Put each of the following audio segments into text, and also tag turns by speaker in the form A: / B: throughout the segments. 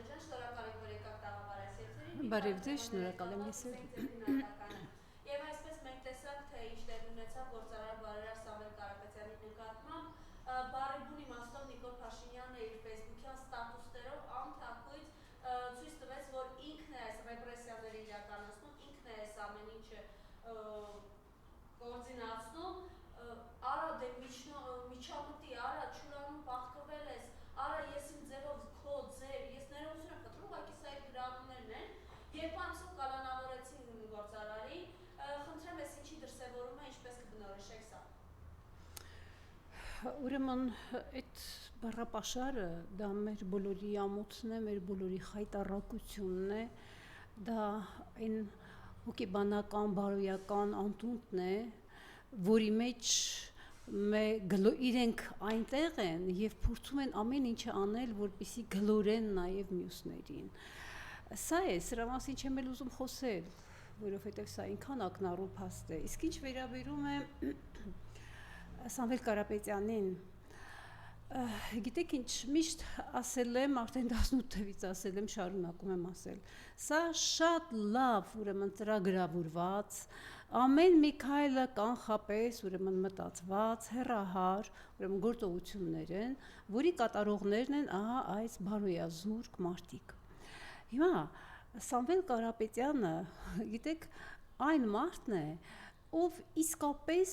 A: ջան, շնորհակալ եմ, որ եկաք տաղավար այս եթերին։
B: Բարև ձեզ, շնորհակալ եմ ես էլ։
A: Եվ այսպես մենք տեսանք, թե ինչ տեղ ունեցավ գործարար բարերար Սամվել Կարապետյանի նկատմամբ, բարեբուն իմաստով Նիկոլ Փաշինյանը իր ֆեյսբուքյան ստատուսներով անթափույց ցույց տվեց, որ ինքն է այս ռեպրեսիաները իրականացնում, ինքն է այս ամեն ինչը կոորդինացնում, արա դե միջամտի, արա չուրանում պաղկվել ես, արա ես իմ ձևով քո ձեր, ես ներողություն եմ խնդրում, ուղղակի սա իր գրառումներն են, երբ անցում կալանավորեցին գործարարին, խնդրեմ ես ինչի դրսևորում է, ինչպես կբնորոշեք սա։
B: Ուրեմն այդ բառապաշարը դա մեր բոլորի ամոթն է, մեր բոլորի խայտառակությունն է, դա այն հոգեբանական, բարոյական անտունտն է, որի մեջ իրենք այնտեղ են և փորձում են ամեն ինչը անել, որպեսզի գլորեն նաև մյուսներին։ Սա է, սրա մասին չեմ էլ ուզում խոսել, որովհետև սա այնքան ակնառու փաստ է։ Իսկ ինչ վերաբերում է Սամվել Կարապետյանին, գիտեք ինչ, միշտ ասել եմ, արդեն 18 թվից ասել եմ, շարունակում եմ ասել, սա շատ լավ, ուրեմն ծրագրավորված, ամեն մի քայլը կանխապես, ուրեմն մտածված, հեռահար, ուրեմն գործողություններ են, որի կատարողներն են ահա այս բարոյազուրկ մարդիկ։ Հիմա Սամվել Կարապետյանը, գիտեք, այն մարդն է, ով իսկապես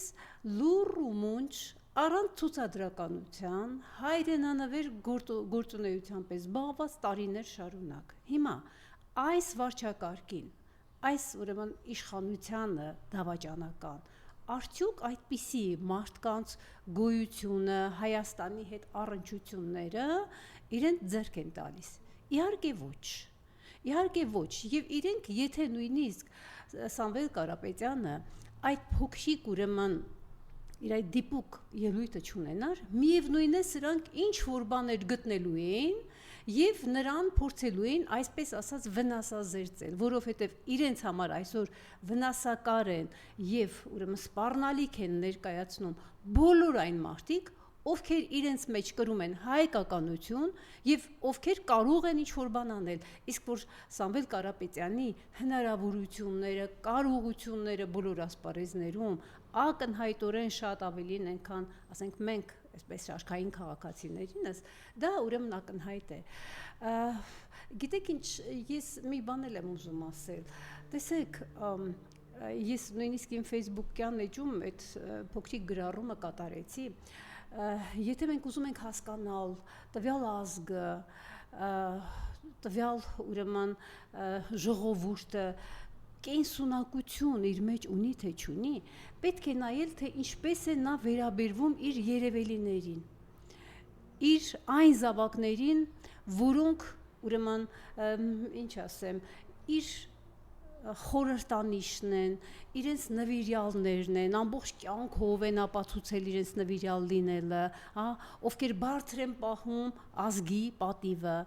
B: լուռ ու մունջ առանց ցուցադրականության հայրենանվեր գործունեության պես զբաղված տարիներ շարունակ։ Հիմա այս վարչակարգին, այս ուրեմն իշխանությանը դավաճանական, արդյոք այդպիսի մարդկանց գոյությունը, Հայաստանի հետ առնչությունները իրենց ձեռք են տալիս։ Իհարկե ոչ, և իրենք եթե նույնիսկ Սամվել Կարապետյանը այդ փոքրիկ ուրեմն իր այդ դիպուկ ելույթը չունենար, միևնույն է սրանք ինչ-որ բաներ գտնելու էին և նրան փորձելու էին այսպես ասած վնասազերծել, որովհետև իրենց համար այսօր վնասակար են և ուրեմն սպառնալիք են ներկայացնում բոլոր այն մարդիկ, ովքեր իրենց մեջ կրում են հայկականություն և ովքեր կարող են ինչ-որ բան անել, իսկ որ Սամվել Կարապետյանի հնարավորությունները, կարողությունները բոլոր ասպարեզներում ակնհայտորեն շատ ավելին են, քան ասենք մենք, այսպես աշխարհային քաղաքացիներինս, դա ուրեմն ակնհայտ է։ Գիտեք ինչ, ես մի բան էլ եմ ուզում ասել, տեսեք, ես նույնիսկ իմ ֆեյսբուքյան էջում այդ փոքրիկ գրառումը կատարեցի, եթե մենք ուզում ենք հասկանալ տվյալ ազգը, տվյալ ուրեմն ժողովուրդը կենսունակություն իր մեջ ունի թե չունի, պետք է նայել, թե ինչպես է նա վերաբերվում իր երևելիներին, իր այն զավակներին, որոնք ուրեմն, ինչ ասեմ, իր խորհրդանիշն են, իրենց նվիրյալներն են, ամբողջ կյանքով են ապացուցել իրենց նվիրյալ լինելը, ովքեր բարձր են պահում ազգի պատիվը։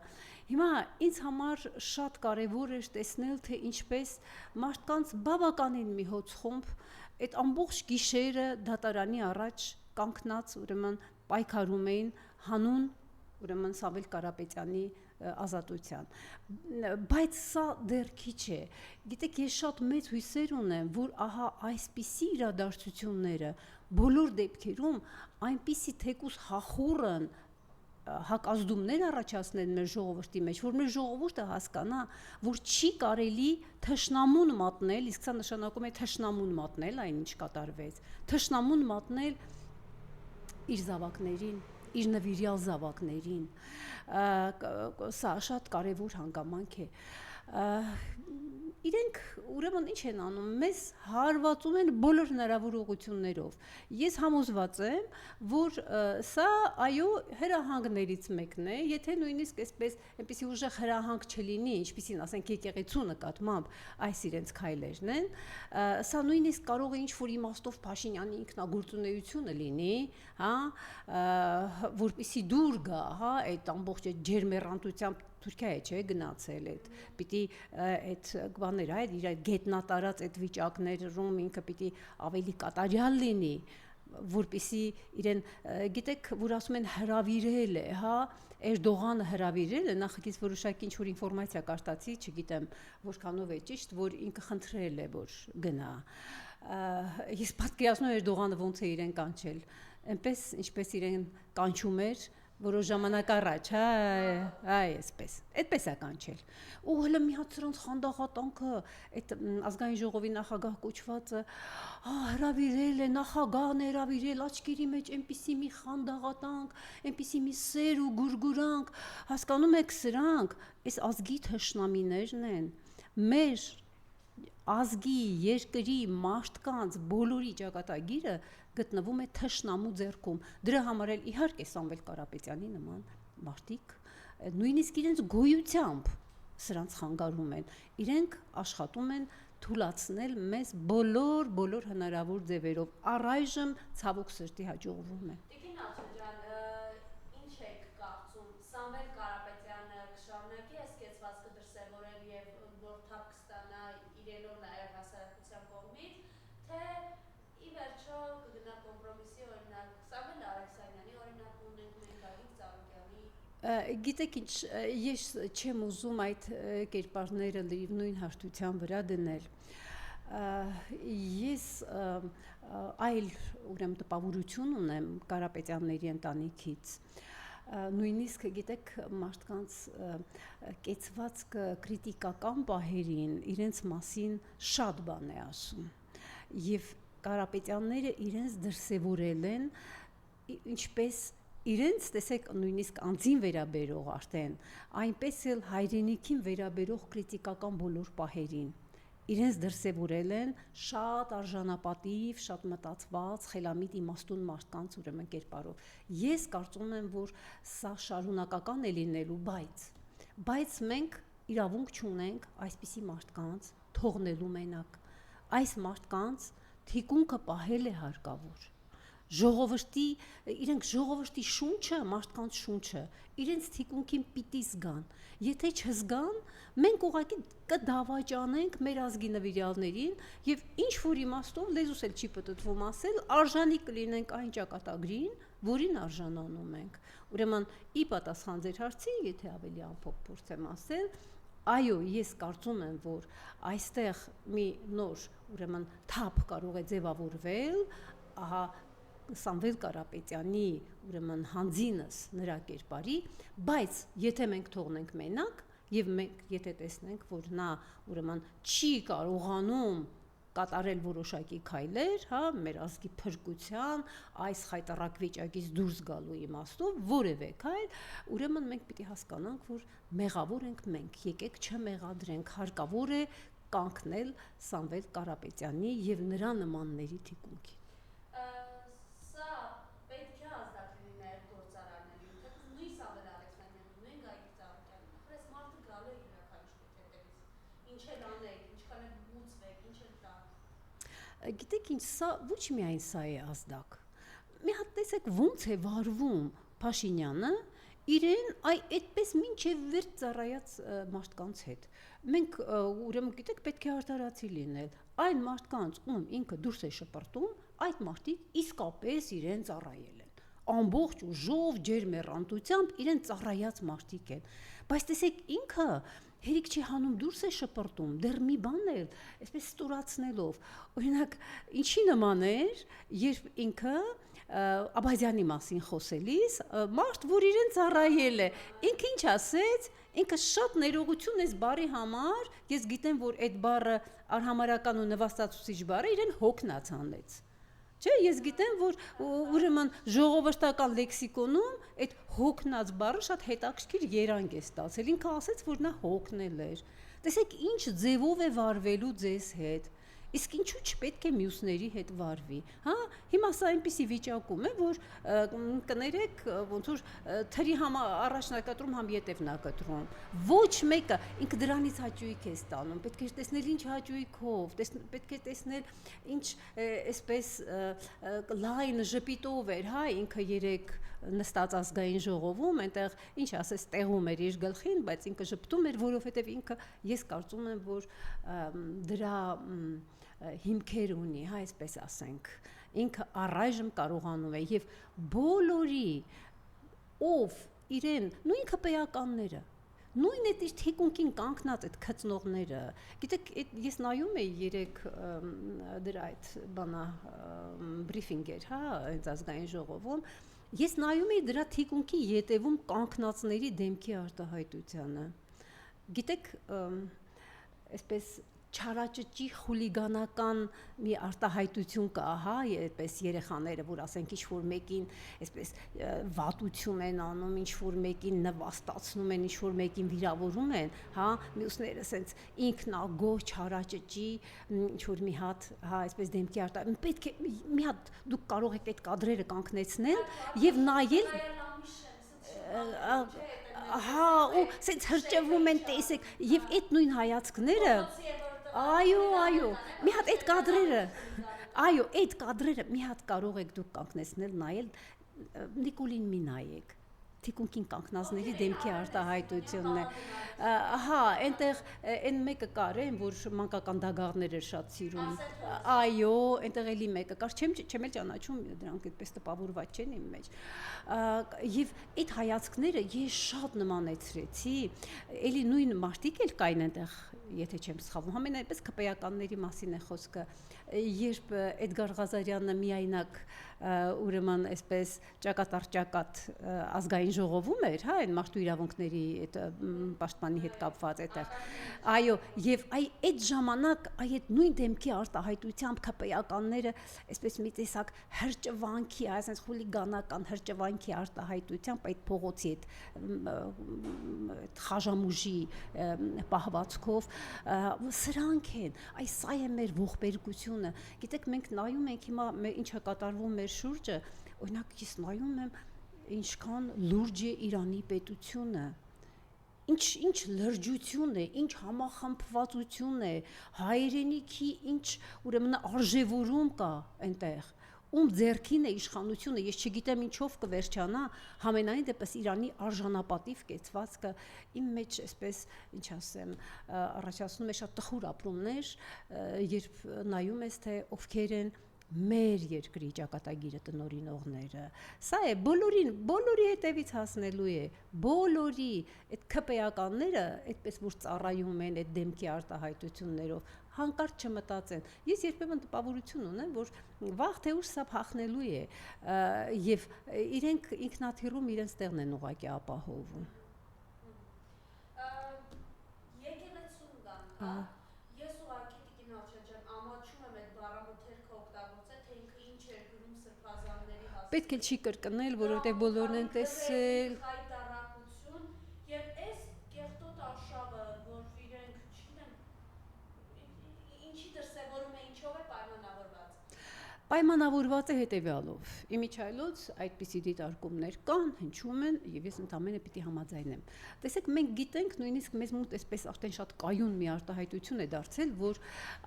B: Հիմա ինձ համար շատ կարևոր էր տեսնել, թե ինչպես մարդկանց բավականին մի հոծ խումբ այդ ամբողջ գիշերը դատարանի առաջ կանգնած ուրեմն պայքարում էին հանուն ուրեմն Սամվել Կարապետյանի ազատության, բայց սա դեռ քիչ է, գիտեք, ես շատ մեծ հույսեր ունեմ, որ ահա այսպիսի իրադարձությունները բոլոր դեպքերում այնպիսի թեկուզ հախուռն հակազդումներ առաջացնեն մեր ժողովրդի մեջ, որ մեր ժողովուրդը հասկանա, որ չի կարելի թշնամուն մատնել, իսկ սա նշանակում է թշնամուն մատնել, այն ինչ կատարվեց, թշնամուն մատնել իր զավակներին, իր նվիրյալ զավակներին, սա շատ կարևոր հանգամանք է։ Իրենք ուրեմն ինչ են անում, մեզ հարվածում են բոլոր հնարավոր ուղղություններով։ Ես համոզված եմ, որ սա այո հրահանգներից մեկն է, եթե նույնիսկ այսպես այնպիսի ուժեղ հրահանգ չլինի, ինչպիսին ասենք եկեղեցու նկատմամբ այս իրենց քայլերն են, սա նույնիսկ կարող է ինչ-որ իմաստով Փաշինյանի ինքնագործունեությունը լինի, որպեսզի դուր գա, այդ ամբողջ ջերմեռանդությամբ Թուրքիա է չէ գնացել, պիտի այդ բաները, իր այդ գետնատարած այդ վիճակներում ինքը պիտի ավելի կատարյալ լինի, որպեսզի իրեն, գիտեք, որ ասում են հրավիրել է, Էրդողանը հրավիրել է նախագիծ որոշակի ինչ-որ ինֆորմացիա կարտացի, չգիտեմ որքանով է ճիշտ, որ ինքը խնդրել է, որ գնա։ Ես պատկերացնում եմ Էրդողանը ոնց է իրեն կանչել, այնպես ինչպես իրեն կանչում էր որոշ ժամանակ առաջ, այդպես է կանչել։ Ու հələ մի հատ սրանց խանդաղատանքը, այդ ազգային ժողովի նախագահ կոչվածը, հրավիրել է, նախագահն է հրավիրել, աչքերի մեջ այնպիսի մի խանդաղատանք, այնպիսի մի սեր ու գուրգուրանք, հասկանում եք սրանք, այս ազգի թշնամիներն են, մեր ազգի, երկրի, մարդկանց բոլորի ճակատագիրը գտնվում է թշնամու ձեռքում։ Դրա համար էլ իհարկե Սամվել Կարապետյանի նման մարդիկ նույնիսկ իրենց գոյությամբ սրանց խանգարում են։ Իրենք աշխատում են թուլացնել մեզ բոլոր հնարավոր ձևերով։ Առայժմ ցավոք սրտի հաջողվում է։
A: Տիկին Ալթունյան, ինչ եք կարծում, Սամվել Կարապետյանը կշարունակի այս կեցվածքը դրսևորել եւ որ թափ կստանա իրենով նաեւ հասարակության կողմից, թե ի վերջո կգնա կոմպրոմիսի օրինակ Սամվել Ալեքսանյանի օրինակ ունենք մենք Գագիկ Ծառուկյանի։
B: Գիտեք ինչ, ես չեմ ուզում այդ կերպարները նույն հաշտության վրա դնել։ Ես այլ ուրեմն տպավորություն ունեմ Կարապետյանների ընտանիքից։ Նույնիսկ գիտեք մարդկանց կեցվածքը քրիտիկական բահերին իրենց մասին շատ բան է ասում։ Եվ Կարապետյանները իրենց դրսևորել են ինչպես իրենց տեսեք նույնիսկ անձին վերաբերող արդեն, այնպես էլ հայրենիքին վերաբերող քրիտիկական բոլոր պահերին իրենց դրսևորել են շատ արժանապատիվ, շատ մտածված, խելամիտ իմաստուն մարդկանց ուրեմն կերպարով։ Ես կարծում եմ, որ սա շարունակական է լինելու, բայց մենք իրավունք չունենք այսպիսի մարդկանց թողնելու մենակ։ Այս մարդկանց թիկունքը պահել է հարկավոր։ Իրենք ժողովրդի շունչը, մարդկանց շունչը, իրենց թիկունքին պիտի զգան։ Եթե չզգան, մենք ուղղակի կդավաճանենք մեր ազգի նվիրյալներին եւ ինչ որ իմաստով լեզուս էլ չի պատտվում ասել, արժանի կլինենք այն ճակատագրին, որին արժանանում ենք։ Ուրեմն ի պատասխան ձեր հարցի, եթե ավելի ամփոփ փորձեմ ասել, այո, ես կարծում եմ, որ այստեղ մի նոր ուրեմն թափ կարող է ձևավորվել, ահա Սամվել Կարապետյանի ուրեմն հանձինս նրա կերպարի, բայց եթե մենք թողնենք մենակ եւ մենք եթե տեսնենք, որ նա ուրեմն չի կարողանում կատարել որոշակի քայլեր, մեր ազգի փրկության, այս խայտառակ վիճակից դուրս գալու իմաստով որևէ քայլ, ուրեմն մենք պիտի հասկանանք, որ մեղավոր ենք մենք, եկեք չմեղադրենք, հարկավոր է կանգնել Սամվել Կարապետյանի եւ նրա նմանների թիկունքին։ Գիտեք ինչ, սա ոչ միայն սա է ազդակ։ Մի հատ տեսեք ոնց է վարվում Փաշինյանը իրեն այդպես մինչև վերջ ծառայած մարդկանց հետ։ Մենք ուրեմն գիտեք պետք է արտարացի լինել։ Այն մարդկանց, ում ինքը դուրս է շպրտում, այդ մարդիկ իսկապես իրեն ծառայել են։ Ամբողջ ուժով, ջերմեռանդությամբ իրեն ծառայած մարդիկ են։ Բայց տեսեք ինքը հերիք չի հանում դուրս է շպրտում, դեռ մի բան էլ, այսպես ստորացնելով։ Օրինակ, ինչի նման էր, երբ ինքը Աբազյանի մասին խոսելիս, մարդ, որ իրեն ծառայել է, ինքը ինչ ասեց, ինքը շատ ներողություն էս բառի համար, ես գիտեմ, որ այդ բառը արհամարական ու նվաստացուցիչ բառը իրեն հոգնած անեց։ Չէ, ես գիտեմ, որ ուրեմն ժողովրդական լեքսիկոնում այդ հոգնած բառը շատ հետաքրքիր երանգ է ստացել։ Ինքը ասեց, որ նա հոգնել էր։ Տեսեք, ինչ ձևով է վարվելու ձեզ հետ։ Իսկ ինչու չպետք է մյուսների հետ վարվի, հա? Հիմա սա այնպիսի վիճակում է, որ կներեք, ոնց որ թրի առաջնակտրում համ ետևն է կտրում։ Ոչ մեկը ինքը դրանից հաճույք է ստանում, պետք է տեսնել ինչ հաճույքով, պետք է տեսնել ինչ այսպես լայն ժպիտով էր, հա, ինքը երեք նստած ազգային ժողովում, այնտեղ ինչ ասես տեղում էր իր գլխին, բայց ինքը ժպտում էր, որովհետև ինքը ես կարծում եմ, որ դրա հիմքեր ունի, հա, այսպես ասենք, ինքը առայժմ կարողանում է եւ բոլորի ով իրեն նույն քպեականները, նույն այդ իր թիկունքին կանգնած այդ քծնողները, գիտեք, ես նայում էի երեք դրա այդ բանա բրիֆինգեր, հա, այս ազգային ժողովում, ես նայում էի դրա թիկունքի ետևում կանգնածների դեմքի արտահայտությանը։ Գիտեք, այսպես չարաճճի խուլիգանական մի արտահայտություն կա, հա, այդպես երեխաները, որ ասենք ինչ-որ մեկին այսպես վատություն են անում, ինչ-որ մեկին նվաստացնում են, ինչ-որ մեկին վիրավորում են, հա, մյուսները ասենց ինքնագոհ չարաճճի ինչ-որ մի հատ, հա, այսպես դեմքի պետք է մի հատ դուք կարող եք այդ կադրերը կանգնեցնել եւ նայել հա, ու սենց հրճվում են, տեսեք, եւ այդ նույն հայացքները, այո, մի հատ այդ կադրերը, այո, այդ կադրերը մի հատ կարող եք դուք կանգնեցնել, նայել, Նիկոլին մի նայեք, թիկունքին կանգնածների դեմքի արտահայտությունն է, հա, այնտեղ այն մեկը կար են, որ մանկական դագաղներ էր շատ սիրում, այո, այնտեղ էլի մեկը կար, չեմ էլ ճանաչում, դրանք այդպես տպավորված չեն իմ մեջ, եւ այդ հայացքները ես շատ նմանեցրեցի, էլի նույն մարդիկ էլ կային այնտեղ, եթե չեմ սխալվում, համենայնպես քպեականների մասին է խոսքը, երբ Էդգար Ղազարյանը միայնակ ուրեմն այսպես ճակատ ազգային ժողովում էր, հա, այն մարդու իրավունքների այդ պաշտպանի հետ կապված այդտեղ։ Այո, եւ այդ ժամանակ այդ նույն դեմքի արտահայտությամբ քպեականները այսպես մի տեսակ հրճվանքի, այսպես խուլիգանական հրճվանքի արտահայտությամբ այդ փողոցի այդ խաժամուժի պահվածքով սրանք են, սա է մեր ողբերգությունը։ Գիտեք, մենք նայում ենք հիմա ինչա կատարվում մեր շուրջը, օրինակ ես նայում եմ ինչքան լուրջ է Իրանի պետությունը, ինչ լրջություն է, ինչ համախմբվածություն է, հայրենիքի ինչ ուրեմն արժևորում կա այնտեղ, ում ձեռքին է իշխանությունը, ես չգիտեմ ինչով կվերջանա, համենայն դեպս Իրանի արժանապատիվ կեցվածքը իմ մեջ այսպես, ինչ ասեմ, առաջացնում է շատ տխուր ապրումներ, երբ նայում ես, թե ովքեր են մեր երկրի ճակատագիրը տնօրինողները, սա է բոլորի հետևից հասնելու է, բոլորի այդ քպեականները այդպես որ ծառայում են այդ դեմքի արտահայտություններով, հանկարծ չմտածեն, ես երբեմն տպավորություն ունեմ, որ վաղ թե ուշ սա փախնելու է եւ իրենք ինքնաթիռում իրենց տեղն են ուղղակի ապահովում։
A: Եկեղեցուն գանք, ես ուղղակի տիկին Ալչաջան ամաչում եմ այդ բառամթերքը օգտագործել, թե ինքը ինչ էր գրում սրբազանների հասցեին։
B: Պետք է չի կրկնել, որովհետեւ բոլորն են տեսել։
A: Հայտարարություն եւ այս կեղտոտ արշավը, որ իրենք, չգիտեմ, ինչի դրսևորում է, ինչով է պայմանավորված։
B: Պայմանավորված է հետևյալով, իմիջայլոց այդպիսի դիտարկումներ կան, հնչում են եւ ես ընդամենը պիտի համաձայնեմ։ Տեսեք, մենք գիտենք, նույնիսկ մեզ մոտ այսպես արդեն շատ կայուն մի արտահայտություն է դարձել, որ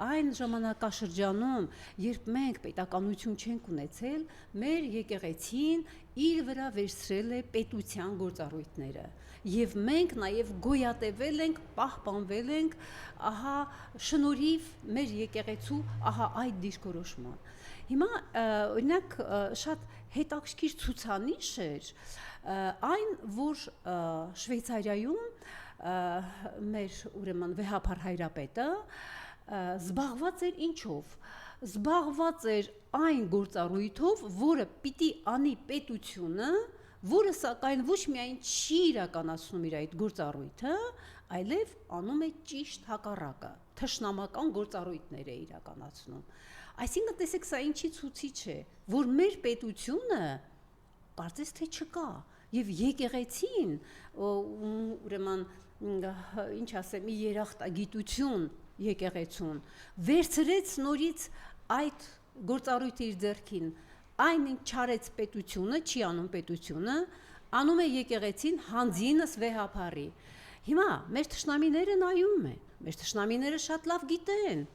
B: այն ժամանակաշրջանում, երբ մենք պետականություն չենք ունեցել, մեր եկեղեցին իր վրա վերցրել է պետության գործառույթները եւ մենք նաեւ գոյատևել ենք, պահպանվել ենք, ահա շնորհիվ մեր եկեղեցու ահա այդ դիրքորոշման։ Հիմա օրինակ շատ հետաքրքիր ցուցանիշ էր այն, որ Շվեյցարիայում մեր ուրեմն վեհափար հայրապետը զբաղված էր ինչով։ Զբաղված էր այն գործառույթով, որը պիտի անի պետությունը, որը սակայն ոչ միայն չի իրականացնում իր այդ գործառույթը, այլև անում է ճիշտ հակառակը, թշնամական գործառույթներ է իրականացնում։ Այսինքն տեսեք, սա ինչի ցուցիչ է, որ մեր պետությունը կարծես թե չկա, եւ եկեղեցին, ուրեմն, ինչ ասեմ, մի երախտագիտություն եկեղեցուն, վերցրեց նորից այդ գործառույթը իր ձեռքին, այն ինչ չարեց պետությունը, չի անում պետությունը, անում է եկեղեցին հանձինս վեհափարի։ Հիմա մեր թշնամիները նայում են, մեր թշնամիները շատ լավ գիտեն,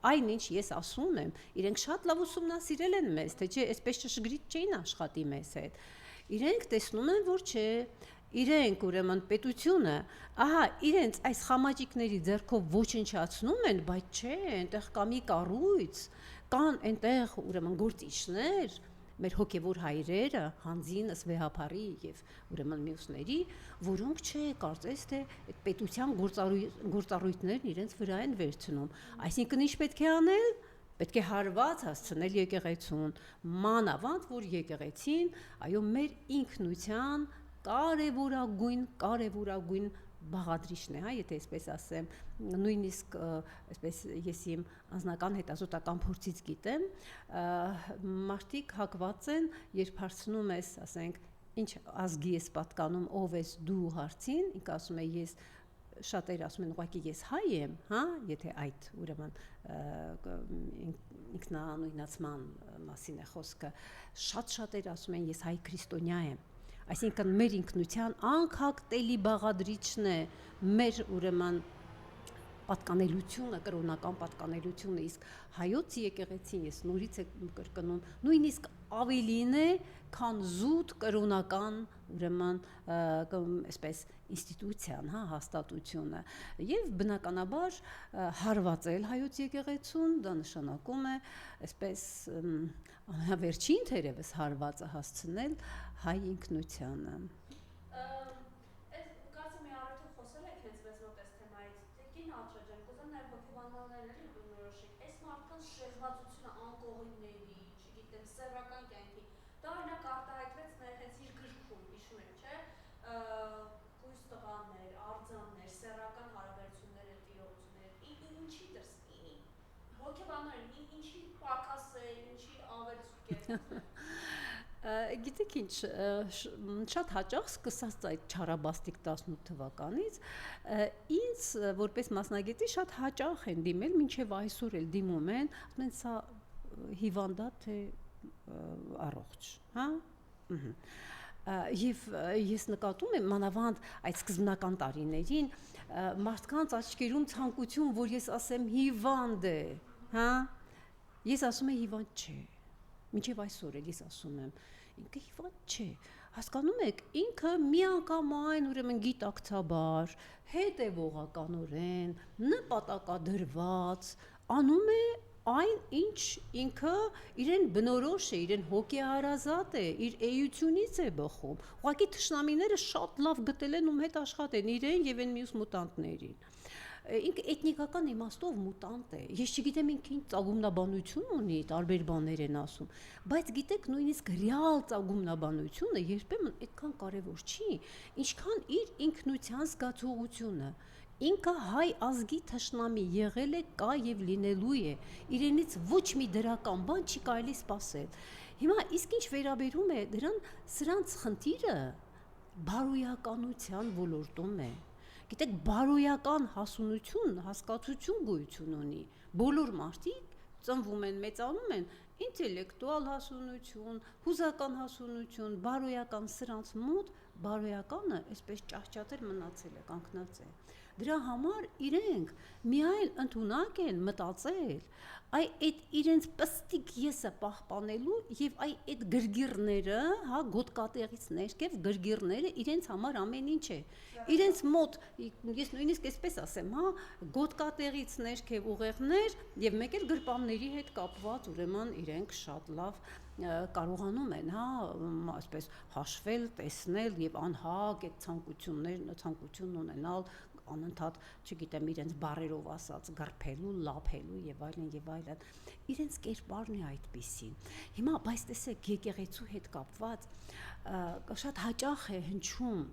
B: այն ինչ ես ասում եմ, իրենք շատ լավ ուսումնասիրել են մեզ, թե չէ, այսպես ճշգրիտ չէին աշխատի մեզ հետ։ Իրենք տեսնում են, որ չէ, իրենք ուրեմն պետությունը, ահա, իրենց այս խամաճիկների ձեռքով ոչնչացնում են, բայց չէ, այնտեղ կա մի կառույց, կան այնտեղ ուրեմն գործիչներ, մեր հոգևոր հայրերը, հանձինս վեհապարի եւ ուրեմն մյուսների, որոնք կարծես թե այդ պետության գործառույթներն իրենց վրա են վերցնում։ Այսինքն ինչ պետք է անել։ Պետք է հարված հասցնել եկեղեցուն, մանավանդ որ եկեղեցին, այո, մեր ինքնության կարևորագույն բաղադրիչն է, հա, եթե այսպես ասեմ, նույնիսկ այսպես ես իմ անձնական հետազոտական փորձից գիտեմ, մարդիկ հակված են, երբ հարցնում ես, ասենք, ինչ ազգի ես պատկանում, ով ես դու հարցին, ինքը ասում է ես շատերը ասում են ուղղակի ես հայ եմ, հա, եթե այդ ուրեմն ինքնանույնացման մասին է խոսքը, շատերը ասում են ես հայ քրիստոնյա եմ, այսինքն մեր ինքնության անկախտելի բաղադրիչն է մեր ուրեմն պատկանելությունը, կրոնական պատկանելությունը, իսկ հայոց եկեղեցին ես նորից կրկնում, նույնիսկ ավելին է, քան զուտ կրոնական ուրեմն այսպես ինստիտուցիան, հա, հաստատությունը եւ բնականաբար հարվածել հայոց եկեղեցուն դա նշանակում է այսպես ամենավերջին թերևս հարվածը հասցնել հայ ինքնությանը։ Գիտեք ինչ, շատ հաճախ սկսած այդ չարաբաստիկ 18 թվականից ինձ որպես մասնագետի շատ հաճախ են դիմել, մինչև այսօր էլ դիմում են, ասում են սա հիվանդա թե առողջ, հա։ Եվ ես նկատում եմ մանավանդ այդ սկզբնական տարիներին մարդկանց աչքերում ցանկություն, որ ես ասեմ հիվանդ է, հա։ Ես ասում եմ հիվանդ չէ։ Մինչև այսօր էլ ես ասում եմ, ինքը հիվանդ չէ, հասկանում եք, ինքը միանգամայն ուրեմն գիտակցաբար, հետևողականորեն, նպատակադրված, անում է այն, ինչ ինքը իրեն բնորոշ է, իրեն հոգեհարազատ է, իր էությունից է բխում, ուղղակի թշնամիները շատ լավ գտել են ում հետ աշխատեն, իրեն եւ այն մյուս մուտանտներին։ Ինքը էթնիկական իմաստով մուտանտ է։ Ես չգիտեմ ինքը ինչ ծագումնաբանություն ունի, տարբեր բաներ են ասում, բայց գիտեք նույնիսկ ռեալ ծագումնաբանությունը երբեմն այդքան կարևոր չի, ինչքան իր ինքնության զգացողությունը։ Ինքը հայ ազգի թշնամի եղել է, կա եւ լինելու է։ Իրենից ոչ մի դրական բան չի կարելի սպասել։ Հիմա իսկ ինչ վերաբերում է դրան, սրանց խնդիրը բարոյականության ոլորտում է։ Գիտեք, բարոյական հասունություն, հասկացություն գոյություն ունի։ Բոլոր մարդիկ ծնվում են, մեծանում են, ինտելեկտուալ հասունություն, հուզական հասունություն, բարոյական սրանց մոտ բարոյականը այսպես ճահճատել մնացել է, կանգնած է։ Դրա համար իրենք միայն ընդունակ են մտածել, այդ իրենց պստիկ եսը պահպանելու եւ այդ գրգիրները, հա, գոտկատեղից ներքև գրգիրները իրենց համար ամեն ինչ է։ Իրենց մոտ, ես նույնիսկ այսպես ասեմ, հա, գոտկատեղից ներքև ուղեղներ եւ մեկ էլ գրպանների հետ կապված, ուրեմն իրենք շատ լավ կարողանում են, հա, այսպես հաշվել, տեսնել եւ անհագ այդ ցանկություն ունենալ անընդհատ, չգիտեմ, իրենց բառերով ասած, գրփելու, լափելու եւ այլն եւ այլն։ Իրենց կերպարն է այդպիսին։ Հիմա բայց տեսեք, եկեղեցու հետ կապված շատ հաճախ է հնչում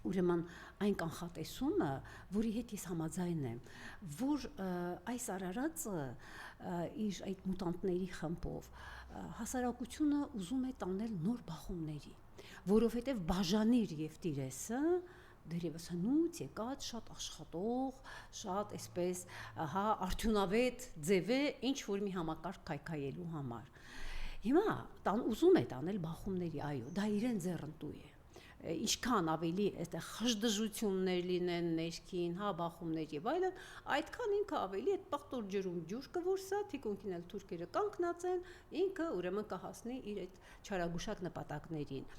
B: ուրեմն այն կանխատեսումը, որի հետ ես համաձայն եմ, որ այս արարածը իր այդ մուտանտների խմբով հասարակությունը ուզում է տանել նոր բախումների, որովհետև բաժանիր եւ տիրեսը դերևս հնուց եկած շատ աշխատող, շատ այսպես, հա, արդյունավետ ձև է ինչ որ մի համակարգ քայքայելու համար։ Հիմա ուզում է տանել բախումների, այո, դա իրեն ձեռնտու է։ Ինչքան ավելի այստեղ խժդժություններ լինեն ներքին, հա, բախումներ եւ այլն, այդքան ինքը ավելի այդ պղտոր ջրում ջուր կորսա, թիկունքին էլ թուրքերը կանգնած են, ինքը ուրեմն կհասնի իր այդ չարագուշակ նպատակներին։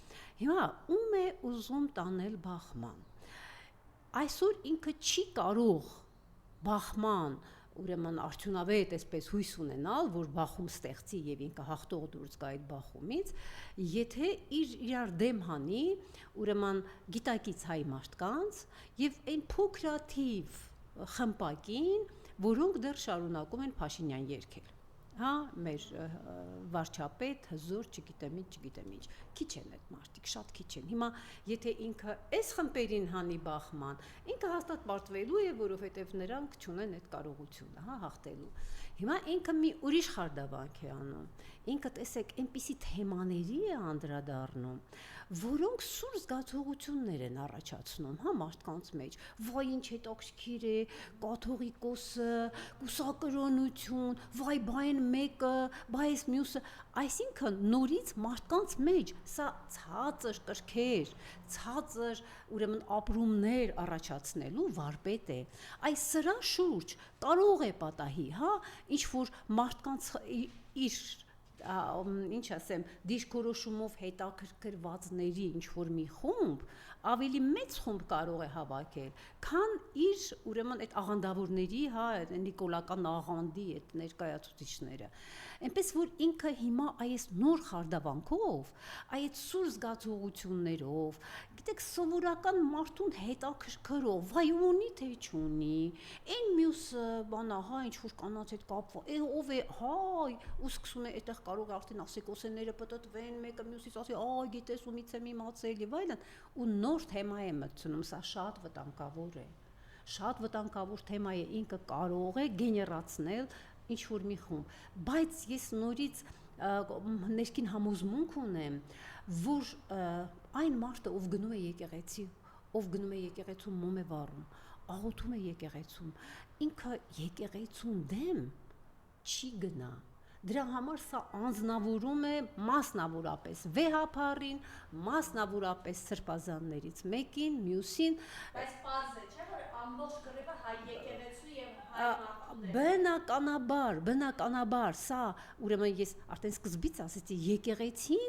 B: Հիմա ում է ուզում տանել բախման։ Այսօր ինքը չի կարող բախման ուրեմն արդյունավետ այսպես հույս ունենալ, որ բախում ստեղծի եւ ինքը հաղթող դուրս գա այդ բախումից, եթե իրար դեմ հանի, ուրեմն գիտակից հայ մարդկանց եւ այն փոքրաթիվ խմպակին, որոնք դեռ շարունակում են Փաշինյան երգել։ Հա, մեր վարչապետ, հզոր, չգիտեմ ինչ, քիչ են այդ մարդիկ, շատ քիչ են։ Հիմա եթե ինքը այս խմբերին հանի բախման, ինքը հաստատ պարտվելու է, որովհետև նրանք չունեն այդ կարողությունը, հա, հաղթելու։ Հիմա ինքը մի ուրիշ խարդավանք է անում։ Ինքը տեսեք, այնպիսի թեմաների է անդրադառնում, որոնք սուր զգացողություններ են առաջացնում, հա, մարդկանց մեջ։ Վայ, ինչ հետաքրքիր է, կաթողիկոսը, կուսակրոնություն, վայ, բայն մեկը, բայ մյուսը, այսինքն նորից մարդկանց մեջ սա ցածր կրքեր, ցածր ուրեմն ապրումներ առաջացնելու վարպետ է։ Այս սրա շուրջ կարող է պատահի, հա, ինչ որ մարդկանց իր ինչ ասեմ, դիրքորոշումով հետաքրքրվածների ինչ որ մի խումբ, ավելի մեծ խումբ կարող է հավաքել, քան իր ուրեմն այդ աղանդավորների, հա, նիկոլական աղանդի այդ ներկայացուցիչները։ Այնպես որ ինքը հիմա այս նոր խարդավանքով, այդ սուր զգացողություններով, գիտեք, սովորական մարդուն հետաքրքրով, վայ ունի թե չունի, այն մյուսը բանա, հա, ինչ որ կանանց հետ կապված, ով է, հայ, ու սկսում է այդտեղ կարող է արդեն ասի կոսեները պտտվեն, մեկը մյուսից ասի, այ գիտես ու միցեմ իմացել եւ այլն, ու նոր թեմա է մտցնում, սա շատ վտանգավոր է։ Շատ վտանգավոր թեմա է, ինքը կարող է գեներացնել ինչ որ մի խումբ, բայց ես նորից ներքին համոզմունք ունեմ, որ այն մարդը, ով գնում է եկեղեցի, ով գնում է եկեղեցում մոմ է վառում, աղոթում է եկեղեցում, ինքը եկեղեցուն դեմ չի գնա։ Դրա համար սա անձնավորում է մասնավորապես վեհափառին, մասնավորապես սրբազաններից մեկին, մյուսին,
A: բայց պարզ է, չէ՞ որ ամբողջ գրեւը հայ եկեղեցու եւ հայ
B: բնականաբար, սա ուրեմն ես արդեն սկզբից ասեցի, եկեղեցին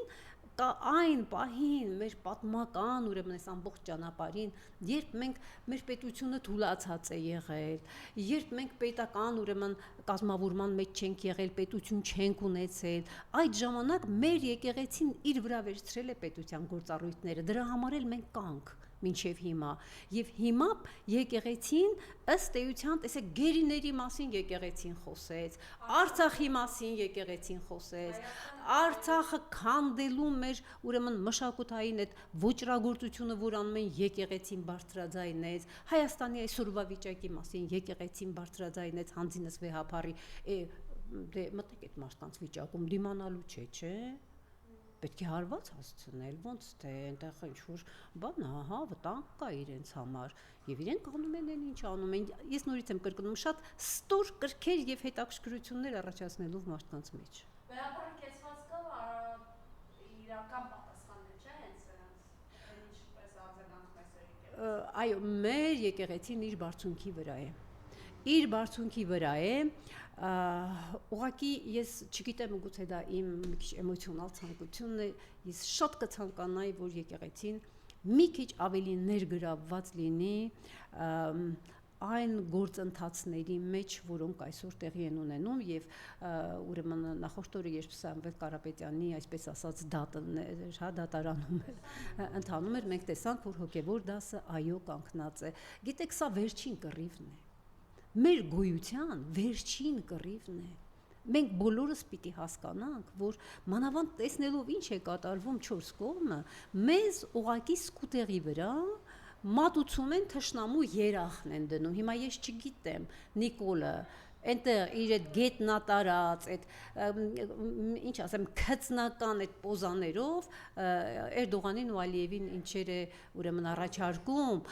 B: կա այն պահին մեր պատմական ուրեմն այս ամբողջ ճանապարհին, երբ մենք մեր պետությունը թուլացած է եղել, երբ մենք պետական ուրեմն կազմավորման մեջ չենք եղել, պետություն չենք ունեցել, այդ ժամանակ մեր եկեղեցին իր վրա վերցրել է պետության գործառույթները, դրա համար էլ մենք կանք մինչև հիմա, եւ հիմա եկեղեցին ըստ էության, տեսեք, գերիների մասին եկեղեցին խոսեց, Արցախի մասին եկեղեցին խոսեց, Արցախը քանդելու մեր ուրեմն մշակութային այդ ոճրագործությունը, որ անում են եկեղեցին բարձրաձայնեց, Հայաստանի այսօրվա վիճակի մասին եկեղեցին բարձրաձայնեց, հանձինս վեհափառի, դե մտեք այդ մարդկանց վիճակում դիմանալու չէ։ Պետք է հարված հասցնել, ոնց թե այնտեղ ինչ-որ բան, հա, վտանգ կա իրենց համար, եւ իրենք անում են այն ինչ անում են, ես նորից եմ կրկնում, շատ ստոր կրքեր եւ հետաքրքրություններ առաջացնելով մարդկանց մեջ։
A: Վերաբերական կեցված կա իրական պատասխաններ, չէ՞, հենց սրանց, ինչպես արձագանքում է սա եկեղեցին։
B: Այո, մեր եկեղեցին իր բարձունքի վրա է։ Իր բարձունքի վրա է, ուղղակի ես չգիտեմ, գուցե դա իմ մի քիչ էմոցիոնալ ցանկությունն է, ես շատ կցանկանայի, որ եկեղեցին մի քիչ ավելի ներգրավված լինի այն գործընթացների մեջ, որոնք այսօր տեղի են ունենում եւ ուրեմն նախորդ օրը երբ Սամվել Կարապետյանի այսպես ասած դատներ, հա, դատարանում ընթանում էր, մենք տեսանք, որ հոգեվոր դասը այո կանգնած է։ Գիտեք, սա վերջին կռիվն է։ Մեր գոյության վերջին կռիվն է։ Մենք բոլորս պիտի հասկանանք, որ մանավանդ տեսնելով ինչ է կատարվում 4 կողմը, մեզ ուղակի սկուտերի վրա մատուցում են թշնամու երախն են դնում։ Հիմա ես չգիտեմ, Նիկոլը այնտեղ իր այդ գետնատարած, այդ ինչ ասեմ, քծնական այդ պոզաներով Էրդողանին ու Ալիևին ինչեր է ուրեմն առաջարկում,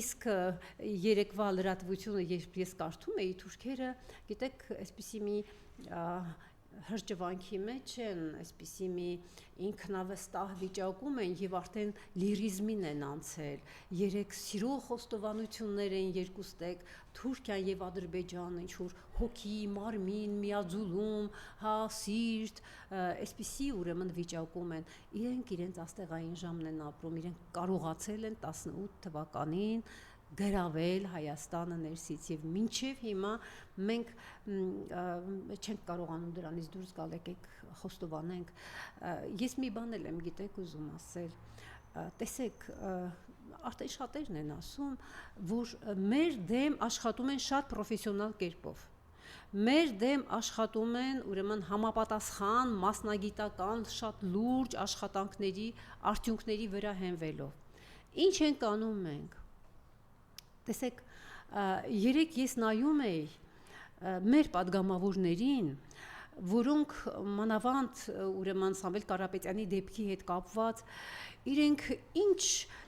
B: իսկ երեկվա լրատվությունը, երբ ես կարդում էի, թուրքերը, գիտեք, այսպիսի մի հրճվանքի մեջ են, այսպիսի մի ինքնավստահ վիճակում են եւ արդեն լիրիզմին են անցել։ Երեք սիրո խոստովանություններ են երկուստեք Թուրքիան եւ Ադրբեջանը, ինչ որ հոգի, մարմին, միաձուլում, հա, սիրտ, այսպիսի ուրեմն վիճակում են։ Իրենք իրենց աստեղային ժամն են ապրում, իրենք կարողացել են 18 թվականին գրավել Հայաստանը ներսից եւ մինչեւ հիմա մենք չենք կարողանում դրանից դուրս գալ, եկեք խոստովանենք։ Ես մի բան եմ գիտեք ուզում ասել, տեսեք, արդեն շատերն են ասում, որ մեր դեմ աշխատում են շատ պրոֆեսիոնալ կերպով։ Մեր դեմ աշխատում են ուրեմն համապատասխան մասնագիտական շատ լուրջ աշխատանքների արդյունքների վրա հենվելով։ Ինչ ենք անում մենք։ Տեսեք, երեք ես նայում էի մեր падգամավորներին, որոնք մանավանդ ուրեմն Սամվել Կարապետյանի դեպքի հետ կապված իրենք ինչ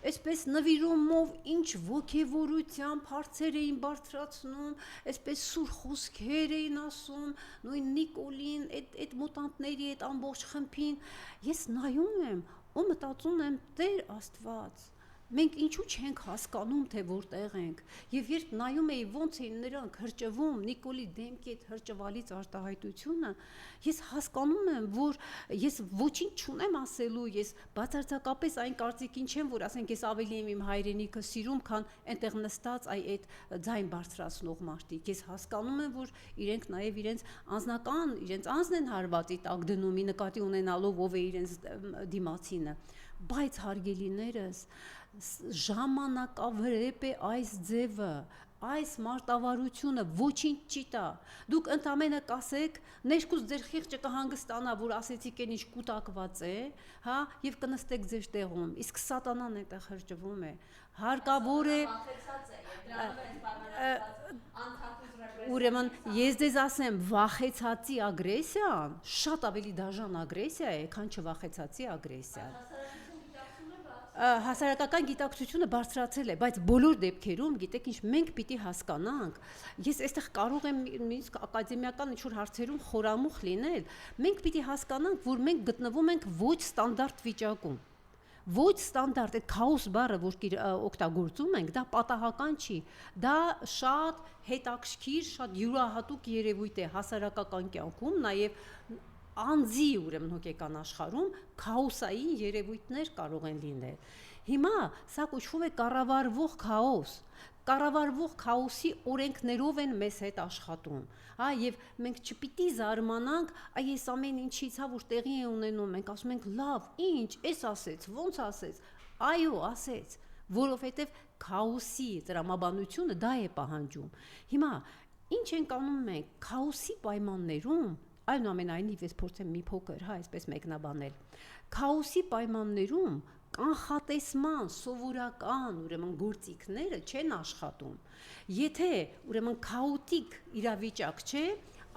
B: այսպես նվիրումով, ինչ ոգևորությամբ հարցեր էին բարձրացնում, այսպես սուր խոսքեր էին ասում, նույն Նիկոլին, այդ մուտանտների այդ ամբողջ խմբին, ես նայում եմ ու մտածում եմ Տեր Աստված, մենք ինչու չենք հասկանում, թե որտեղ ենք, եւ երբ նայում էի ոնց էին նրանք հրճվում Նիկոլի դեմքի այդ հրճվալից արտահայտությունը, ես հասկանում եմ, որ ես ոչինչ չունեմ ասելու, ես բացարձակապես այն կարծիքին չեմ, որ ասենք ես ավելի եմ իմ հայրենիքը սիրում, քան այնտեղ նստած այդ ձայն բարձրացնող մարդիկ։ Ես հասկանում եմ, որ իրենք նաեւ իրենց անձնական, իրենց անձն են հարվածի տակ դնում, ի նկատի ունենալով ով է իրենց դիմացինը, բայց հարգելիներս ժամանակավրեպ է այս ձևը, այս մարտավարությունը ոչինչ չի տա։ Դուք ընդամենը կասեք, ներքուս ձեր խիղճը կհանգստանա, որ ասեցիք այն ինչ կուտակված է, հա, եւ կնստեք ձեր տեղում։ Իսկ սատանան այդտեղ հրճվում է։ Հարկավոր է Ուրեմն ես դες ասեմ, վախեցածի ագրեսիան շատ ավելի դաժան ագրեսիա է, քան չվախեցածի ագրեսիան։ Հասարակական գիտակցությունը բարձրացել է, բայց բոլոր դեպքերում, գիտեք ինչ, մենք պիտի հասկանանք, ես այստեղ կարող եմ նույնիսկ ակադեմիական ինչ-որ հարցերում խորամուխ լինել, մենք պիտի հասկանանք, որ մենք գտնվում ենք ոչ ստանդարտ վիճակում, ոչ ստանդարտ, այդ քաոս բառը, որ օգտագործում ենք, դա պատահական չի, դա շատ հետաքրքիր, շատ յուրահատուկ երևույթ է հասարակական կյանքում, նաև անձի ուրեմն հոգեկան աշխարհում քաոսային երևույթներ կարող են լինել։ Հիմա սա կոչվում է կառավարվող քաոս։ Կառավարվող քաոսի օրենքներով են մեզ հետ աշխատում, հա, եւ մենք չպիտի զարմանանք, այ այս ամեն ինչից, հա, որ տեղի է ունենում, մենք ասում ենք, լավ, ինչ, էս ասեց, ոնց ասեց, այո, ասեց, որովհետեւ քաոսի տրամաբանությունը դա է պահանջում։ Հիմա ինչ ենք անում մենք քաոսի պայմաններում, այնուամենայնիվ ես փորձեմ մի փոքր, հա, այսպես մեկնաբանել։ Քաոսի պայմաններում կանխատեսման սովորական ուրեմն գործիքները չեն աշխատում։ Եթե ուրեմն քաոտիկ իրավիճակ չէ,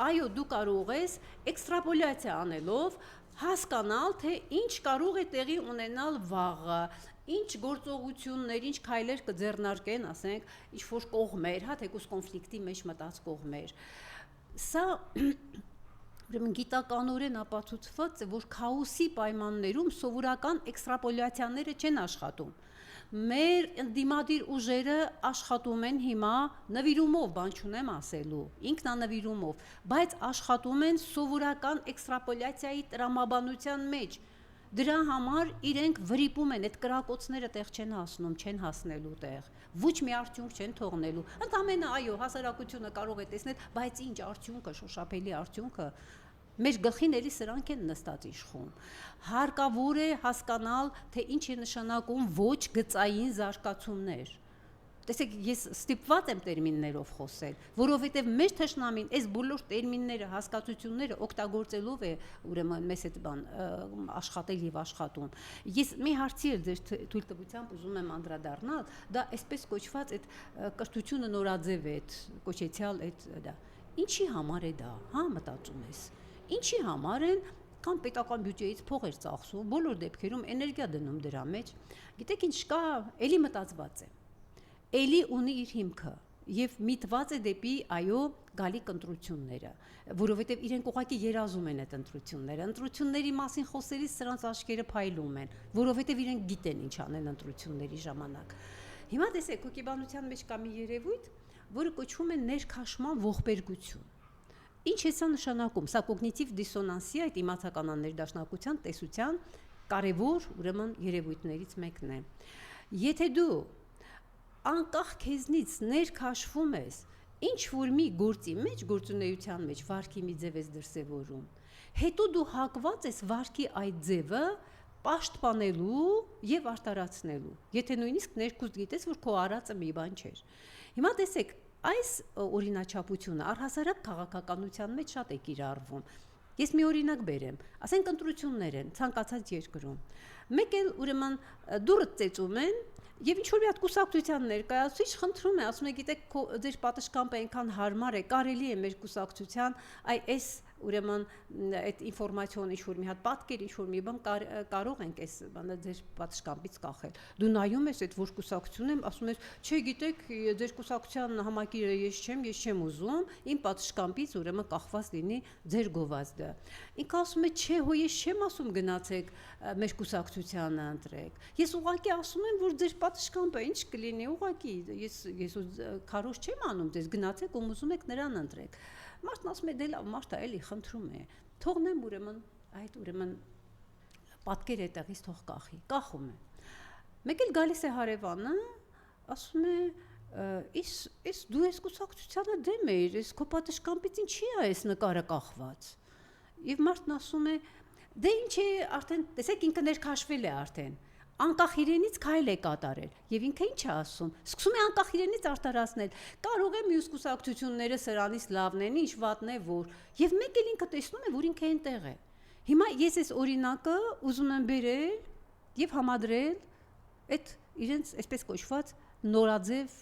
B: այո, դու կարող ես էքստրապոլյացիա անելով հասկանալ, թե ինչ կարող է տեղի ունենալ վաղը, ինչ գործողություններ, ինչ քայլեր կձեռնարկեն, ասենք, ինչ-որ կողմեր, հա, թեկուզ կոնֆլիկտի մեջ մտած կողմեր։ Սա ուրեմն գիտականորեն ապացուցված է, որ քաոսի պայմաններում սովորական էքստրապոլյացիաները չեն աշխատում։ Մեր ընդդիմադիր ուժերը աշխատում են հիմա նվիրումով, բան չունեմ ասելու, ինքնանվիրումով, բայց աշխատում են սովորական էքստրապոլյացիայի տրամաբանության մեջ։ Դրա համար իրենք վրիպում են, այդ կրակոցները տեղ չեն հասնում, չեն հասնելու տեղ, ոչ մի արդյունք չեն թողնելու։ Ընդամենը այո, հասարակությունը կարող է տեսնել, բայց ինչ արդյունքը, շոշափելի արդյունքը, մեր գլխին էլի սրանք են նստած իշխում։ Հարկավոր է հասկանալ, թե ինչ է նշանակում ոչ գծային զարգացումներ։ Տեսեք, ես ստիպված եմ տերմիններով խոսել, որովհետև մեր թշնամին այս բոլոր տերմինները, հասկացությունները օգտագործելով է ուրեմն մեզ այդ բան աշխատել եւ աշխատում։ Ես մի հարցի էլ ձեր թույլտվությամբ ուզում եմ անդրադառնալ, դա այսպես կոչված այդ կրթությունը նորաձև է, այդ կոչեցյալ այդ դա։ Ինչի համար է դա, հա, մտածում ես։ Ինչի համար են կամ պետական բյուջեից փող էր ծախսում, բոլոր դեպքերում էներգիա դնում դրա մեջ։ Գիտեք ինչ կա, էլի մտածված է։ Էլի ունի իր հիմքը եւ միտված է դեպի այո գալիք ընտրությունները, որովհետեւ իրենք ուղղակի երազում են այդ ընտրությունները։ Ընտրությունների մասին խոսելիս սրանց աչքերը փայլում են, որովհետեւ իրենք գիտեն ինչ անել ընտրությունների ժամանակ։ Հիմա տեսեք, հոգեբանության մեջ կա մի երևույթ, որը կոչվում է ներքաշման ողբերգություն։ Ինչ է սա նշանակում։ Սա կոգնիտիվ դիսոնանսի, այդ իմացական ներդաշնակության տեսության կարևոր ուրեմն երևույթներից մեկն է։ Եթե դու անկախ քեզնից ներքաշվում ես, ինչ որ մի գործի մեջ, գործունեության մեջ վարքի մի ձև ես դրսևորում, հետո դու հակված ես վարքի այդ ձևը պաշտպանելու եւ արտարացնելու, եթե նույնիսկ ներքուստ գիտես, որ քո արածը մի բան չէր։ Հիմա տեսեք, այս օրինաչափությունը առհասարակ քաղաքականության մեջ շատ է կիրառվում։ Ես մի օրինակ բերեմ, ասենք ընտրություններ են ցանկացած երկրում։ Մեկ էլ ուրեմն դուրը ծեծում են եւ ինչ որ մի հատ կուսակցության ներկայացուցիչ խնդրում է, ասում է, գիտեք, ձեր պատշգամբը այնքան հարմար է, կարելի է մեր կուսակցության այս ուրեմն այդ ինֆորմացիոն ինչ որ մի հատ պատկեր, ինչ որ մի բան կարող ենք այս բանը ձեր պատշգամբից կախել։ Դու նայում ես այդ որ կուսակցություն եմ, ասում ես, չէ, գիտեք, ձեր կուսակցության համակիրը ես չեմ ուզում, իմ պատշգամբից ուրեմն կախված լինի ձեր գովազդը։ Ինքը ասում է, չէ, հո ես չեմ ասում գնացեք մեր կուսակցությանը ընտրեք։ Ես ուղղակի ասում եմ, որ ձեր պատշգամբը ինչ կլինի, ուղղակի ես քարոզ չեմ անում, ձեզ գնացեք ում ուզում եք նրան ընտրեք։ Մարդն ասում է, դե լավ, մարդը էլի խնդրում է, թողնեմ ուրեմն այդ ուրեմն պատկեր այդտեղից թող կախի, կախում է։ Մեկ էլ գալիս է հարևանը, ասում է, «Իս դու ես կուսակցությանը դեմ ես, այս քո պատշգամբից ինչի է այս նկարը կախված»։ Եվ մարդն ասում է, դե ինչ է, արդեն, տեսեք, ինքը ներքաշվել է արդեն։ Անկախ իրենից քայլ է կատարել եւ ինքը ինչ է ասում, սկսում է անկախ իրենից արտարացնել, կարող է մյուս կուսակցությունները սրանից լավն են, ինչ վատն է որ, եւ մեկ էլ ինքը տեսնում է, որ ինքը այնտեղ է։ Հիմա ես այս օրինակը ուզում եմ բերել եւ համադրել այդ իրենց այսպես կոչված նորաձև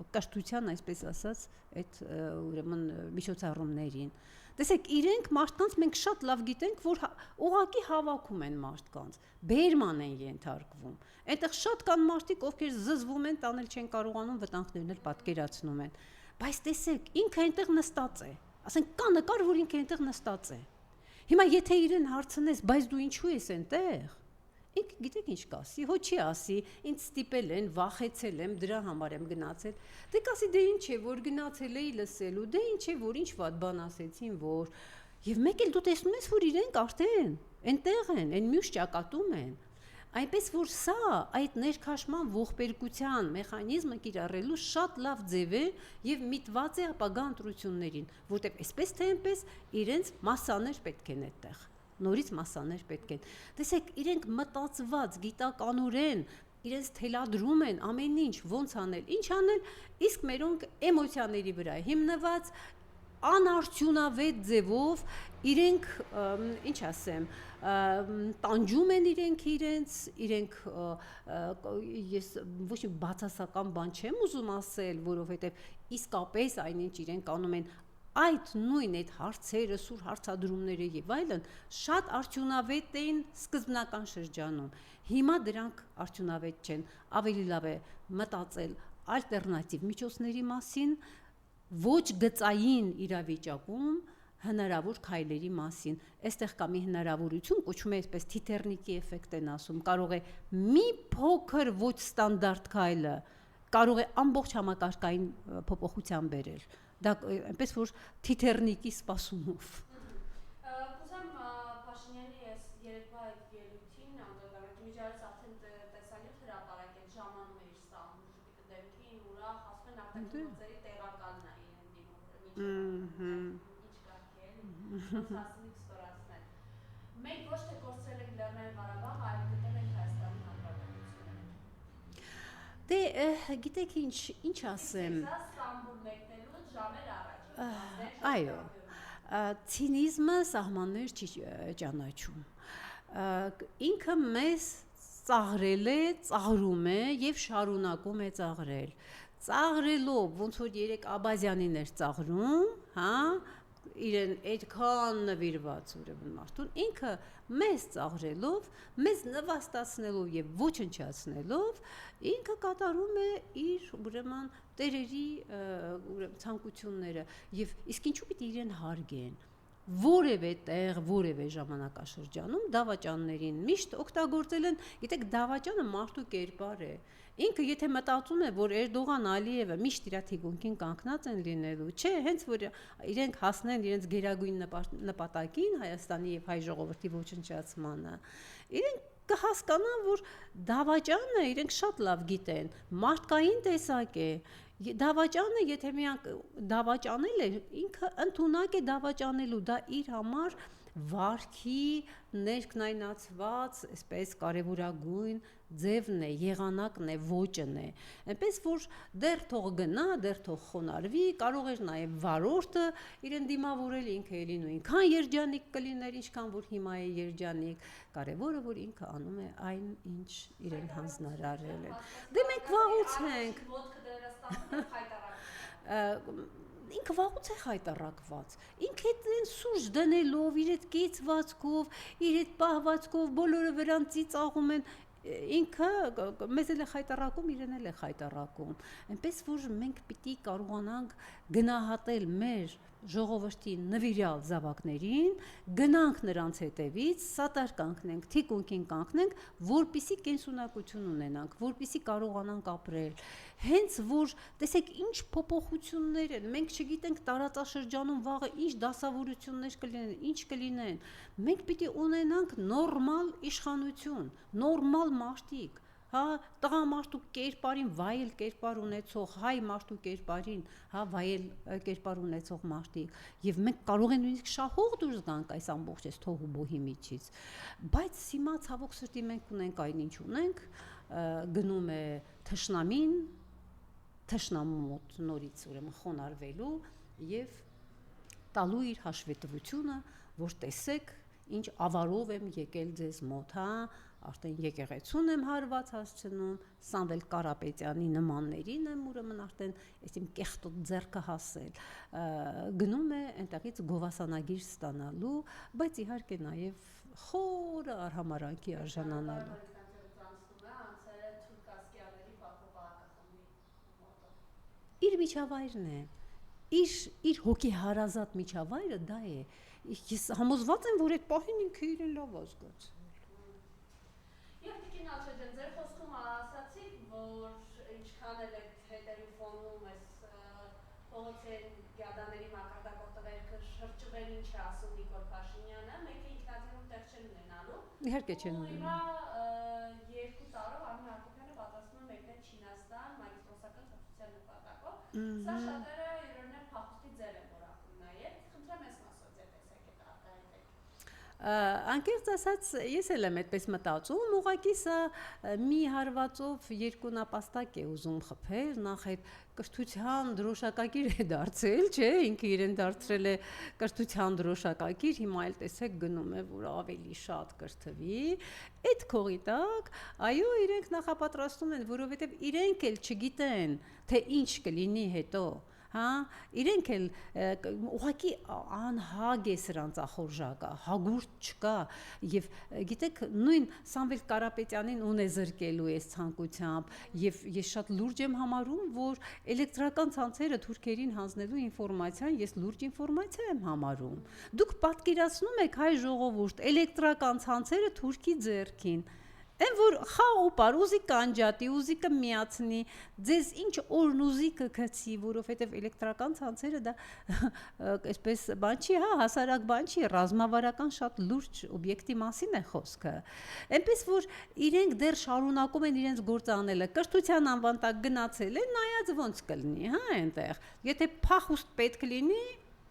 B: կրթության, այսպես ասած, այդ ուրեմն միջոցառումներին։ Տեսեք, իրենք մարդկանց մենք շատ լավ գիտենք, որ ուղղակի հավաքում են մարդկանց, բերման են ենթարկվում։ Այնտեղ շատ կան մարդիկ, ովքեր զզվում են, տանել չեն կարողանում, վտանգներն էլ պատկերացնում են։ Բայց տեսեք, ինքը այնտեղ նստած է։ Ասենք կա նկար, որ ինքը այնտեղ նստած է։ Հիմա եթե իրեն հարցնես, բայց դու ինչու ես այնտեղ։ Ինքը գիտեք ինչ կասի, հո չի ասի, ինձ ստիպել են, վախեցել եմ, դրա համար եմ գնացել։ Դե կասի, դե ինչ է, որ գնացել էի լսելու, դե ինչ է, որ ինչ վատ բան ասեցին, որ։ Եվ մեկ էլ դու տեսնում ես, որ իրենք արդեն այնտեղ են, այն մյուս ճակատում են։ Այնպես որ սա այդ ներքաշման ողբերգության մեխանիզմը կիրառելու շատ լավ ձև է եւ միտված է ապագա ընտրություններին, որտեղ այսպես թե այնպես իրենց մասաներ պետք են այդտեղ։ Նորից մասաներ պետք են։ Տեսեք, իրենք մտածված, գիտականորեն իրենց թելադրում են ամեն ինչ, ոնց անել, ինչ անել, իսկ մերոնք էմոցիաների վրա հիմնված անարդյունավետ ձևով իրենք, ինչ ասեմ, տանջում են իրենք ես ոչ մի բացասական բան չեմ ուզում ասել, որովհետև իսկապես այնինչ իրենք անում են այդ նույն այդ հարցերը, սուր հարցադրումները եւ այլն շատ արդյունավետ էին սկզբնական շրջանում։ Հիմա դրանք արդյունավետ չեն, ավելի լավ է մտածել ալտերնատիվ միջոցների մասին, ոչ գծային իրավիճակում հնարավոր քայլերի մասին։ Այստեղ կա մի հնարավորություն, կոչվում է այսպես թիթեռնիկի էֆեկտ են ասում, կարող է մի փոքր ոչ ստանդարտ քայլը կարող է ամբողջ համակարգային փոփոխության բերել։ Դա այնպես որ թիթեռնիկի սպասումով։
A: Կուզեմ Փաշինյանի այս երեկվա այդ ելույթին անդրադառնալ, միջարից արդեն տեսանյութ հրապարակել, ժամանում է իր սահմուժի դեմքին, ուրախ, ասում են արտաքին գործերի տեղակալն է իրեն դիմում, ինչ կարգ է, հասնիկ ստորացնել։ Մենք ոչ թե կորցրել ենք Լեռնային Ղարաբաղը, այլ գտել ենք Հայաստանի Հանրապետությունը։
B: Դե գիտեք ինչ ասեմ։ Այո, ցինիզմը սահմաններ չի ճանաչում։ Ինքը մեզ ծաղրել է, ծաղրում է եւ շարունակում է ծաղրել։ Ծաղրելով, ոնց որ երեք Աբազյանին էր ծաղրում, հա, իրեն այդքան նվիրված ուրեմն մարդուն, ինքը մեզ ծաղրելով, մեզ նվաստացնելով եւ ոչնչացնելով, ինքը կատարում է իր ուրեմն տերերի ցանկությունները եւ իսկ ինչու պիտի իրեն հարգեն որևէ տեղ, որևէ ժամանակաշրջանում դավաճաններին միշտ օգտագործել են, գիտեք, դավաճանը մարդու կերպար է։ Ինքը եթե մտածում է, որ Էրդողան, Ալիևը միշտ իր թիկունքին կանգնած են լինելու, չէ, հենց որ իրենք հասնեն իրենց գերագույն նպատակին Հայաստանի եւ հայ ժողովրդի ոչնչացմանը, իրենք կհասկանան, որ դավաճանը իրենք շատ լավ գիտեն, մարդկային տեսակ է։ Դավաճանը, եթե միան դավաճանել է, ինքը ընդունակ է դավաճանելու, դա իր համար վարքի ներքնայնացված, այսպես կարևորագույն ձևն է, եղանակն է, ոճն է։ Այնպես որ դեռ թող գնա, դեռ թող խոնարհվի, կարող էր նաև վարորդը իրեն դիմավորել, ինքը էլի նույնքան երջանիկ կլիներ, ինչքան որ հիմա է երջանիկ։ Կարևորը որ ինքը անում է այն, ինչ իրեն հանձնարարել է։ Դե մենք վաղուց ենք։ Ինքը վաղուց է խայտառակված, ինքը այդ սուրճ դնելով, իր այդ կեցվածքով, իր այդ պահվածքով, բոլորը վրան ծիծաղում են, ինքը մեզ էլ է խայտառակում, իրեն էլ է խայտառակում, այնպես որ մենք պիտի կարողանանք գնահատել մեր ժողովրդի նվիրյալ զավակներին, գնանք նրանց հետևից, սատար կանգնենք, թիկունքին կանգնենք, որպիսի կենսունակություն ունենանք, որպիսի կարողանանք ապրել, հենց որ տեսեք ինչ փոփոխություններ են, մենք չգիտենք տարածաշրջանում վաղը ինչ դասավորություններ կլինեն, ինչ կլինեն, մենք պիտի ունենանք նորմալ իշխանություն, նորմալ մարդիկ, հա, տղամարդու կերպարին վայել կերպար ունեցող, հայ մարդու կերպարին, հա, վայել կերպար ունեցող մարդիկ, եւ մենք կարող ենք նույնիսկ շահող դուրս գանք այս ամբողջ այս թողու բոհի միջից, բայց հիմա ցավոք սրտի մենք ունենք այն ինչ ունենք, գնում է թշնամին, թշնամու մոտ նորից ուրեմն խոնարհվելու եւ տալու իր հաշվետվությունը, որ տեսեք ինչ ավարով եմ եկել ձեզ մոտ, հա, արդեն եկեղեցուն եմ հարված հասցնում, Սամվել Կարապետյանի նմաններին եմ ուրեմն արդեն այս իմ կեղտոտ ձեռքը հասել, գնում է այնտեղից գովասանագիր ստանալու, բայց իհարկե նաև խորը արհամարանքի արժանանալու։ Իր միջավայրն է, իր հոգեհարազատ միջավայրը դա է, ես համոզված եմ, որ այդ պահին ինքը իրեն լավ ազգացել։
A: Եվ Տիկին Ալչաջյան, ձեր խոսքում ասացիք, որ ինչքան էլ այդ հետերին ֆոնում այս փողոցային գյադաների մակարդակով տղերքը շրջվեն ինչ է ասում Նիկոլ Փաշինյանը, մեկը ինքնաթիռում տեղ չեն ունենալու։
B: Իհարկե չեն
A: ունենալու։ Հիմա 2 տարով Արմեն Հակոբյանը պատրաստվում է մեկնել Չինաստան մագիստրոսական կրթության նպատակով։ Սա շատերը իրեններ փախուստի ձև են որակում նաև։ Խնդրեմ ես մասով ձեր տեսակետը արտահայտեք։
B: Անկեղծ ասած, ես էլ եմ այդպես մտածում, ուղղակի սա մի հարվածով երկու նապաստակ է ուզում խփել, նախ այդ կրթության դրոշակակիր է դարձել, չէ, ինքը իրեն դարձրել է կրթության դրոշակակիր, հիմա էլ տեսեք գնում է, որ ավելի շատ կրթվի, այդ քողի տակ, այո, իրենք նախապատրաստում են, որովհետև իրենք էլ չգիտեն, թե ինչ կլինի հետո, հա, իրենք էլ ուղղակի անհագ է սրանց ախորժակը, հագուրդ չկա եւ գիտեք նույն Սամվել Կարապետյանին ունե զրկելու այս ցանկությամբ եւ ես շատ լուրջ եմ համարում, որ էլեկտրական ցանցերը թուրքերին հանձնելու ինֆորմացիան ես լուրջ ինֆորմացիա եմ համարում։ Դուք պատկերացնում եք հայ ժողովուրդ էլեկտրական ցանցերը թուրքի ձեռքին։ Այն որ խաղ ու պար, ուզի կանջատի, ուզի կմիացնի, ձեզ ինչ օրն ուզի կգցի, որովհետև էլեկտրական ցանցերը դա այսպես բան չի, հա, հասարակ բան չի, ռազմավարական շատ լուրջ օբյեկտի մասին է խոսքը։ Այնպես որ իրենք դեռ շարունակում են իրենց գործը անելը, կրթության անվան տակ գնացել են, նայած ոնց կլինի, հա, այնտեղ։ Եթե փախուստ պետք լինի,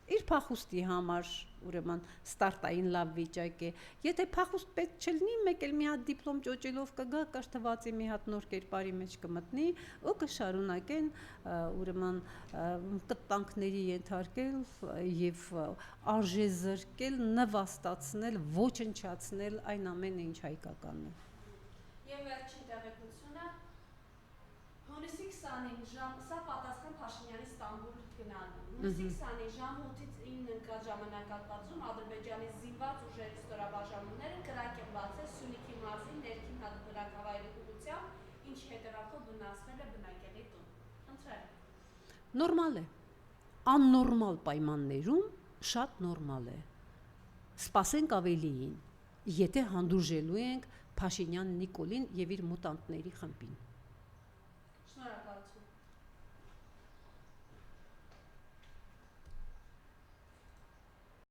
B: իր փախուստի համար ուրեմն ստարտային լավ վիճակ է։ Եթե փախուստ պետք չլինի, մեկ էլ մի հատ դիպլոմ ճոճելով կգա, կրթվածի մի հատ նոր կերպարի մեջ կմտնի ու կշարունակեն ուրեմն կտանքների ենթարկել եւ արժեզրկել, նվաստացնել, ոչնչացնել այն ամենը, ինչ հայկականն է։
A: Եվ վերջին տեղեկությունը հունիսի 29 ժամ, սա պատասխան Փաշինյանի Ստամբուլ գնալու։ Հունիսի 29 ժամը 8-ից 9 ընկած ժամանակահատվածում Ադրբեջանի զինված ուժերի ստորաբաժանումները կրակ են բացել Սյունիքի մարզի ներքին հատվածավայրի ուղղությամբ, ինչ հետևանքով վնասվել է բնակելի տուն։ Խնդրեմ։
B: Նորմալ է։ Աննորմալ պայմաններում շատ նորմալ է։ Սպասենք ավելիին, եթե հանդուրժելու ենք Փաշինյան Նիկոլին եւ իր մուտանտների խմբին։
A: Շնորհակալություն։